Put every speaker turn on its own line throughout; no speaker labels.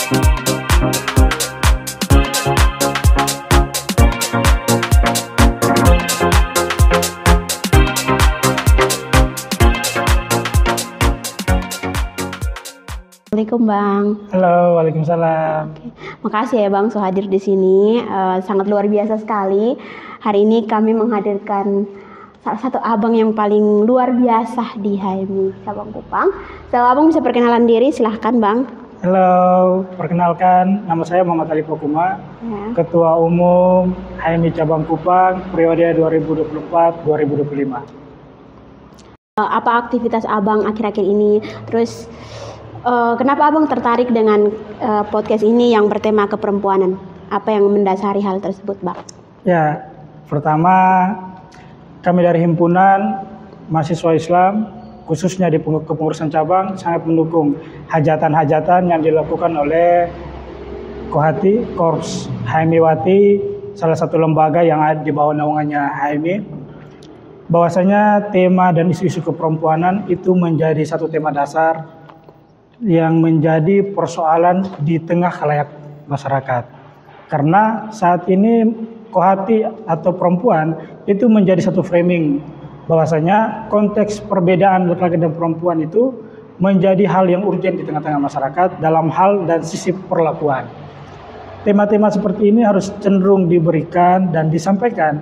Assalamualaikum Bang.
Halo, waalaikumsalam.
Makasih ya Bang sudah hadir di sini. Sangat luar biasa sekali. Hari ini kami menghadirkan salah satu abang yang paling luar biasa di HMI Cabang Kupang. Kalau Abang bisa perkenalan diri, silahkan Bang.
Halo, perkenalkan nama saya Muhammad Ali Pokuma, Ketua Umum HMI Cabang Kupang periode 2024-2025.
Apa aktivitas Abang akhir-akhir ini? Terus kenapa Abang tertarik dengan podcast ini yang bertema keperempuanan? Apa yang mendasari hal tersebut, Bang?
Ya, pertama kami dari Himpunan Mahasiswa Islam, khususnya di kepengurusan cabang, sangat mendukung hajatan-hajatan yang dilakukan oleh Kohati, Korps HMI Wati, salah satu lembaga yang ada di bawah naungannya HMI. Bahwasanya tema dan isu-isu keperempuanan itu menjadi satu tema dasar yang menjadi persoalan di tengah khalayak masyarakat. Karena saat ini kohati atau perempuan itu menjadi satu framing bahwasanya konteks perbedaan laki-laki dan perempuan itu menjadi hal yang urgent di tengah-tengah masyarakat dalam hal dan sisi perlakuan. Tema-tema seperti ini harus cenderung diberikan dan disampaikan,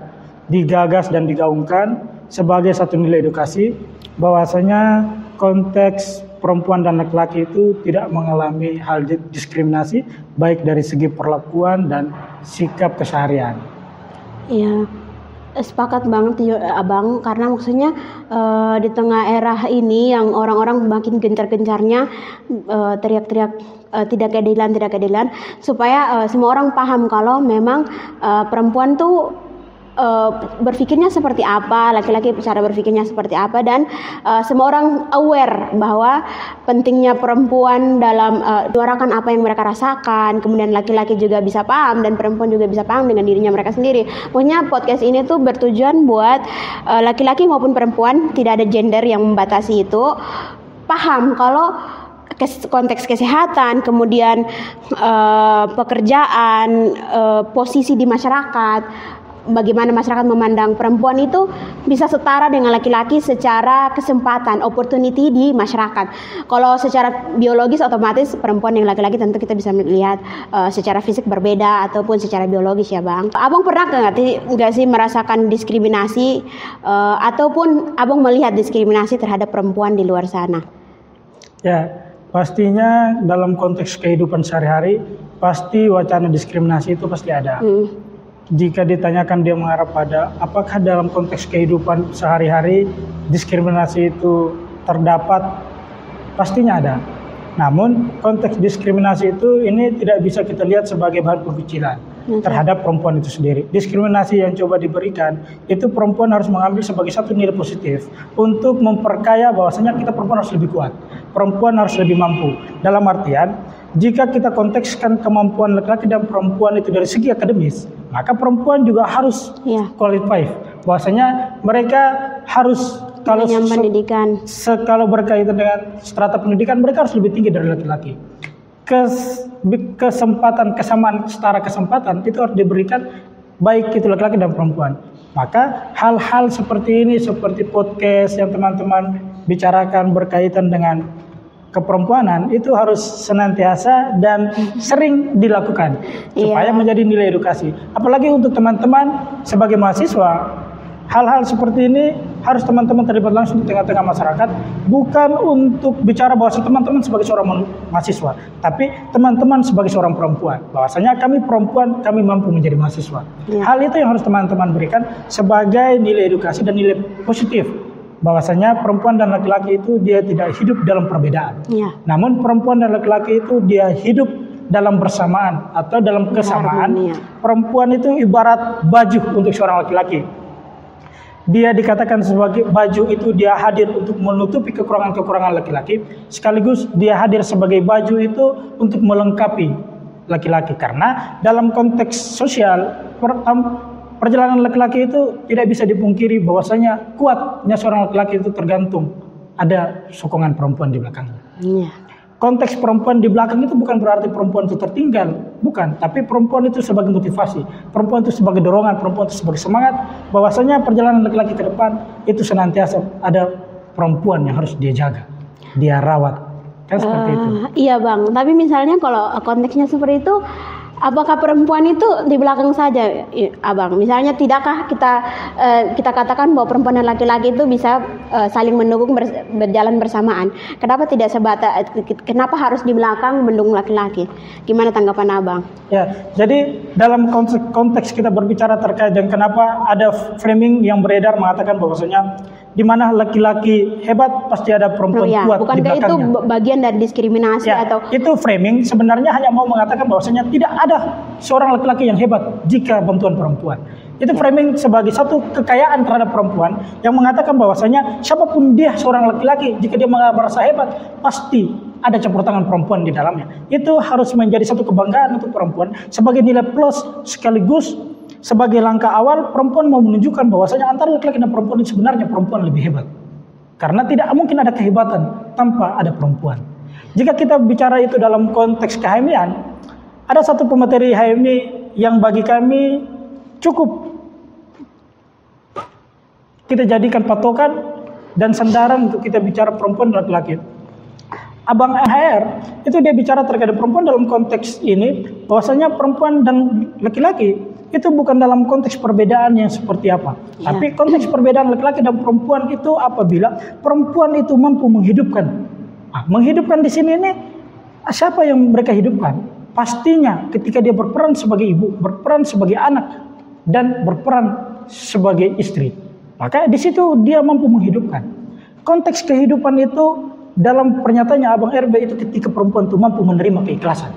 digagas dan digaungkan sebagai satu nilai edukasi bahwasanya konteks perempuan dan laki-laki itu tidak mengalami hal diskriminasi baik dari segi perlakuan dan sikap keseharian. Iya,
sepakat banget Abang, karena maksudnya di tengah era ini yang orang-orang makin gencar-gencarnya teriak-teriak tidak keadilan, supaya semua orang paham kalau memang perempuan tuh berpikirnya seperti apa, laki-laki cara berpikirnya seperti apa, dan semua orang aware bahwa pentingnya perempuan dalam menyuarakan apa yang mereka rasakan, kemudian laki-laki juga bisa paham dan perempuan juga bisa paham dengan dirinya mereka sendiri. Pokoknya podcast ini tuh bertujuan buat laki-laki maupun perempuan, tidak ada gender yang membatasi itu, paham kalau konteks kesehatan, kemudian pekerjaan, posisi di masyarakat, bagaimana masyarakat memandang perempuan itu bisa setara dengan laki-laki secara kesempatan, opportunity di masyarakat. Kalau secara biologis otomatis perempuan dan laki-laki tentu kita bisa melihat secara fisik berbeda ataupun secara biologis ya Bang. Abang pernah nggak sih merasakan diskriminasi ataupun Abang melihat diskriminasi terhadap perempuan di luar sana?
Ya, pastinya dalam konteks kehidupan sehari-hari pasti wacana diskriminasi itu pasti ada. Jika ditanyakan dia mengarah pada apakah dalam konteks kehidupan sehari-hari diskriminasi itu terdapat, pastinya ada. Namun konteks diskriminasi itu ini tidak bisa kita lihat sebagai bahan pembicilan terhadap perempuan itu sendiri. Diskriminasi yang coba diberikan itu perempuan harus mengambil sebagai satu nilai positif untuk memperkaya bahwasanya kita perempuan harus lebih kuat, perempuan harus lebih mampu. Dalam artian jika kita kontekskan kemampuan laki-laki dan perempuan itu dari segi akademis, maka perempuan juga harus qualified. Bahwasanya mereka harus kalau
pendidikan,
kalau berkaitan dengan strata pendidikan mereka harus lebih tinggi dari laki-laki. Kesempatan, kesamaan, setara kesempatan itu harus diberikan baik itu laki-laki dan perempuan. Maka hal-hal seperti ini, seperti podcast yang teman-teman bicarakan berkaitan dengan keperempuanan itu harus senantiasa dan sering dilakukan supaya menjadi nilai edukasi. Apalagi untuk teman-teman sebagai mahasiswa, hal-hal seperti ini harus teman-teman terlibat langsung di tengah-tengah masyarakat, bukan untuk bicara bahwa teman-teman sebagai seorang mahasiswa, tapi teman-teman sebagai seorang perempuan. Bahwasanya kami perempuan, kami mampu menjadi mahasiswa. Hal itu yang harus teman-teman berikan sebagai nilai edukasi dan nilai positif. Bahwasanya perempuan dan laki-laki itu dia tidak hidup dalam perbedaan. Namun perempuan dan laki-laki itu dia hidup dalam bersamaan atau dalam kesamaan. Perempuan itu ibarat baju untuk seorang laki-laki. Dia dikatakan sebagai baju itu dia hadir untuk menutupi kekurangan-kekurangan laki-laki, sekaligus dia hadir sebagai baju itu untuk melengkapi laki-laki. Karena dalam konteks sosial perjalanan laki-laki itu tidak bisa dipungkiri bahwasanya kuatnya seorang laki-laki itu tergantung ada sokongan perempuan di belakangnya. konteks perempuan di belakang itu bukan berarti perempuan itu tertinggal, bukan. Tapi perempuan itu sebagai motivasi, perempuan itu sebagai dorongan, perempuan itu sebagai semangat. Bahwasanya perjalanan laki-laki ke depan itu senantiasa ada perempuan yang harus dia jaga, dia rawat, kan seperti itu.
Iya bang, tapi misalnya kalau konteksnya seperti itu, apakah perempuan itu di belakang saja, abang? Misalnya tidakkah kita katakan bahwa perempuan dan laki-laki itu bisa saling mendukung berjalan bersamaan? Kenapa tidak sebatas? Kenapa harus di belakang mendukung laki-laki? Gimana tanggapan abang?
Ya, jadi dalam konteks kita berbicara terkait dengan kenapa ada framing yang beredar mengatakan bahwasanya di mana laki-laki hebat pasti ada perempuan kuat di belakangnya.
Bukankah itu bagian dari diskriminasi atau?
Itu framing sebenarnya hanya mau mengatakan bahwasanya tidak ada seorang laki-laki yang hebat jika bantuan perempuan. Itu framing sebagai satu kekayaan terhadap perempuan yang mengatakan bahwasanya siapapun dia seorang laki-laki, jika dia merasa hebat pasti ada campur tangan perempuan di dalamnya. Itu harus menjadi satu kebanggaan untuk perempuan sebagai nilai plus sekaligus sebagai langkah awal perempuan mau menunjukkan bahwasanya antara laki-laki dan perempuan itu sebenarnya perempuan lebih hebat. Karena tidak mungkin ada kehebatan tanpa ada perempuan. Jika kita bicara itu dalam konteks kehamilan, ada satu pemateri HMI yang bagi kami cukup kita jadikan patokan dan sandaran untuk kita bicara perempuan dan laki-laki. Abang HR itu dia bicara terkait perempuan dalam konteks ini, bahwasanya perempuan dan laki-laki itu bukan dalam konteks perbedaan yang seperti apa, tapi konteks perbedaan laki-laki dan perempuan itu apabila perempuan itu mampu menghidupkan. Menghidupkan di sini ini siapa yang mereka hidupkan? Pastinya ketika dia berperan sebagai ibu, berperan sebagai anak, dan berperan sebagai istri, maka di situ dia mampu menghidupkan. Konteks kehidupan itu dalam pernyataannya Abang RB itu ketika perempuan itu mampu menerima keikhlasan.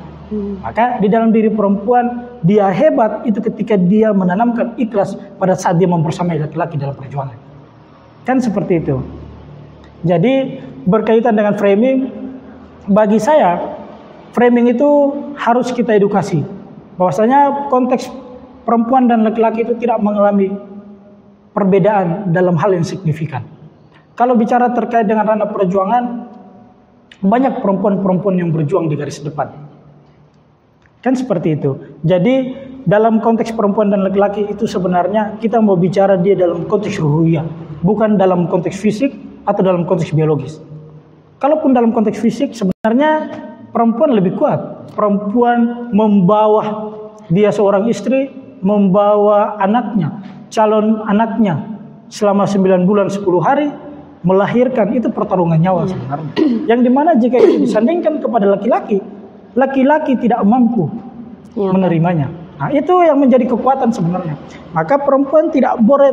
Maka di dalam diri perempuan dia hebat itu ketika dia menanamkan ikhlas pada saat dia membersamai laki-laki dalam perjuangan. Kan seperti itu. Jadi berkaitan dengan framing, bagi saya framing itu harus kita edukasi. Bahwasanya konteks perempuan dan laki-laki itu tidak mengalami perbedaan dalam hal yang signifikan. Kalau bicara terkait dengan ranah perjuangan, banyak perempuan-perempuan yang berjuang di garis depan. Kan seperti itu. Jadi dalam konteks perempuan dan laki-laki itu sebenarnya kita mau bicara dia dalam konteks ruhiyah, bukan dalam konteks fisik atau dalam konteks biologis. Kalaupun dalam konteks fisik sebenarnya perempuan lebih kuat. Perempuan membawa dia seorang istri, membawa anaknya, calon anaknya selama 9 bulan 10 hari, melahirkan, itu pertarungan nyawa sebenarnya. Yang dimana jika itu disandingkan kepada laki-laki, laki-laki tidak mampu menerimanya. Nah, itu yang menjadi kekuatan sebenarnya. Maka perempuan tidak boleh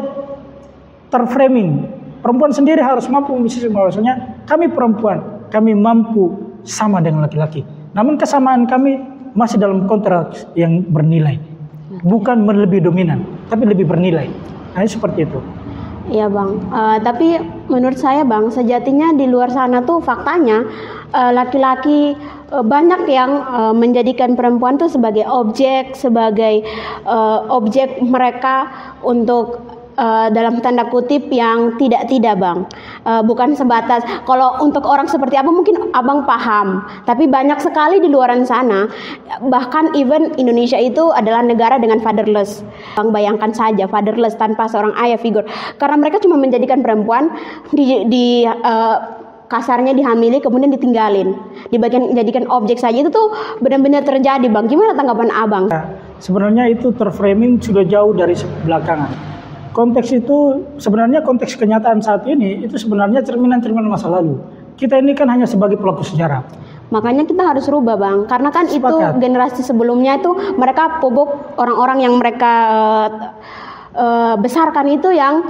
terframing. Perempuan sendiri harus mampu memiliki bahwasanya kami perempuan, kami mampu sama dengan laki-laki. Namun kesamaan kami masih dalam konteks yang bernilai. Bukan lebih dominan, tapi lebih bernilai. Nah, seperti itu.
Iya bang, tapi menurut saya bang, sejatinya di luar sana tuh faktanya laki-laki banyak yang menjadikan perempuan tuh sebagai objek mereka untuk dalam tanda kutip yang tidak bang, bukan sebatas kalau untuk orang seperti apa mungkin abang paham, tapi banyak sekali di luaran sana, bahkan even Indonesia itu adalah negara dengan fatherless. Bang bayangkan saja fatherless, tanpa seorang ayah figur, karena mereka cuma menjadikan perempuan kasarnya dihamili kemudian ditinggalin, dijadikan objek saja. Itu tuh benar-benar terjadi bang. Gimana tanggapan abang?
Sebenarnya itu terframing sudah jauh dari belakangan. Konteks itu sebenarnya konteks kenyataan saat ini itu sebenarnya cerminan-cerminan masa lalu. Kita ini kan hanya sebagai pelaku sejarah.
Makanya kita harus rubah bang, karena kan itu generasi sebelumnya itu mereka pupuk orang-orang yang mereka besarkan itu yang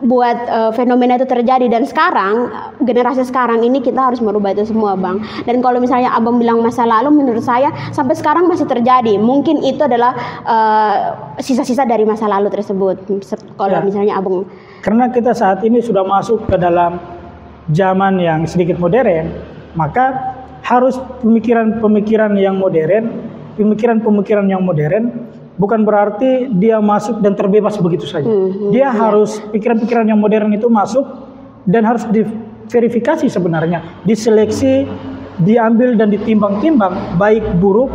buat fenomena itu terjadi. Dan sekarang generasi sekarang ini kita harus merubah itu semua bang. Dan kalau misalnya abang bilang masa lalu, menurut saya sampai sekarang masih terjadi. Mungkin itu adalah sisa-sisa dari masa lalu tersebut. Kalau misalnya abang,
karena kita saat ini sudah masuk ke dalam zaman yang sedikit modern, maka harus pemikiran-pemikiran yang modern, pemikiran-pemikiran yang modern. Bukan berarti dia masuk dan terbebas begitu saja. Dia harus pikiran-pikiran yang modern itu masuk dan harus diverifikasi sebenarnya, diseleksi diambil dan ditimbang-timbang baik buruk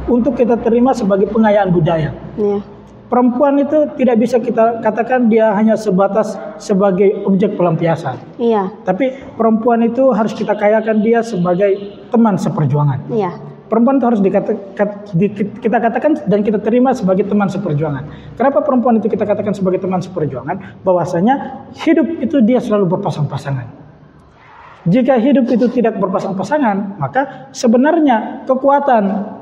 untuk kita terima sebagai pengayaan budaya.
Iya.
Perempuan itu tidak bisa kita katakan dia hanya sebatas sebagai objek pelampiasan.
Iya.
Tapi perempuan itu harus kita kayakan dia sebagai teman seperjuangan.
Iya.
Perempuan itu harus kita katakan dan kita terima sebagai teman seperjuangan. Kenapa perempuan itu kita katakan sebagai teman seperjuangan? Bahwasanya hidup itu dia selalu berpasang-pasangan. Jika hidup itu tidak berpasang-pasangan, maka sebenarnya kekuatan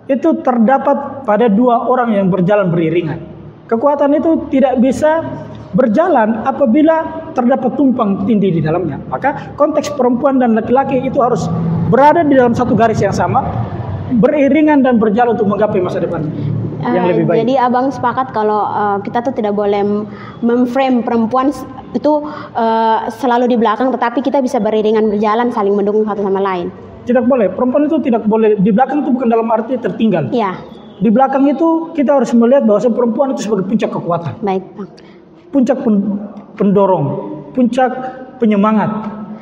itu terdapat pada dua orang yang berjalan beriringan. Kekuatan itu tidak bisa berjalan apabila terdapat tumpang tindih di dalamnya. Maka konteks perempuan dan laki-laki itu harus berada di dalam satu garis yang sama, beriringan dan berjalan untuk menggapai masa depan yang lebih baik.
Jadi abang sepakat kalau kita tuh tidak boleh memframe perempuan itu selalu di belakang, tetapi kita bisa beriringan berjalan saling mendukung satu sama lain.
Tidak boleh, perempuan itu tidak boleh di belakang itu bukan dalam arti tertinggal.
Iya.
Di belakang itu kita harus melihat bahwa perempuan itu sebagai puncak kekuatan.
Baik, Bang.
Puncak pendorong, puncak penyemangat.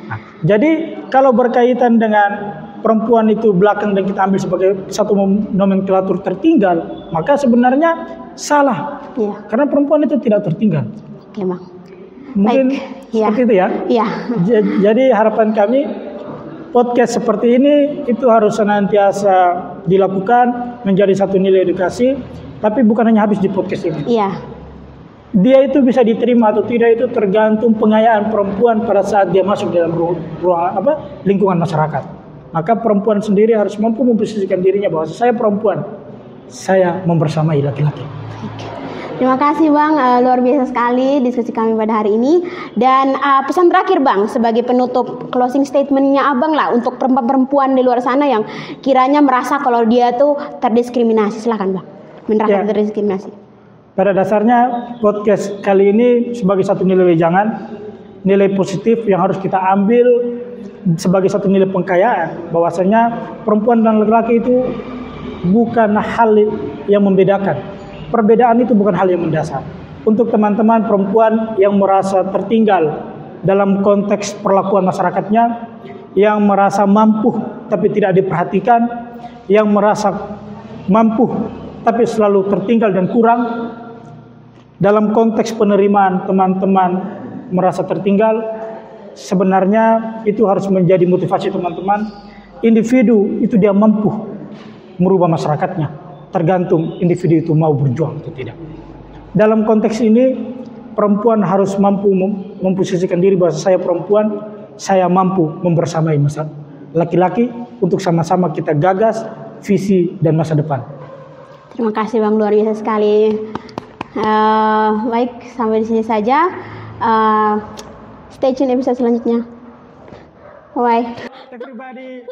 Nah, jadi kalau berkaitan dengan perempuan itu belakang dan kita ambil sebagai satu nomenklatur tertinggal, maka sebenarnya salah.
Iya.
Karena perempuan itu tidak tertinggal.
Oke, Bang.
Mungkin
Baik.
seperti itu ya.
Iya.
Jadi harapan kami podcast seperti ini itu harus senantiasa dilakukan, menjadi satu nilai edukasi, tapi bukan hanya habis di podcast ini.
Iya.
Dia itu bisa diterima atau tidak itu tergantung pengayaan perempuan pada saat dia masuk dalam lingkungan masyarakat. Maka perempuan sendiri harus mampu memposisikan dirinya bahwa saya perempuan, saya membersamai laki-laki.
Terima kasih Bang, luar biasa sekali diskusi kami pada hari ini. Dan pesan terakhir Bang, sebagai penutup closing statementnya Abang lah untuk perempuan di luar sana yang kiranya merasa kalau dia tuh terdiskriminasi. Silakan Bang, merasa terdiskriminasi.
Pada dasarnya podcast kali ini sebagai satu nilai wejangan, nilai positif yang harus kita ambil sebagai satu nilai pengkayaan, bahwasanya perempuan dan laki-laki itu bukan hal yang membedakan. Perbedaan itu bukan hal yang mendasar. Untuk teman-teman perempuan yang merasa tertinggal dalam konteks perlakuan masyarakatnya, yang merasa mampu tapi tidak diperhatikan, yang merasa mampu tapi selalu tertinggal dan kurang, dalam konteks penerimaan teman-teman merasa tertinggal, sebenarnya itu harus menjadi motivasi teman-teman. Individu itu dia mampu merubah masyarakatnya. Tergantung individu itu mau berjuang atau tidak. Dalam konteks ini, perempuan harus mampu memposisikan diri bahwa saya perempuan, saya mampu membersamai laki-laki untuk sama-sama kita gagas visi dan masa depan.
Terima kasih Bang, luar biasa sekali. Baik, sampai di sini saja. Stay tune episode selanjutnya. Bye.
Everybody.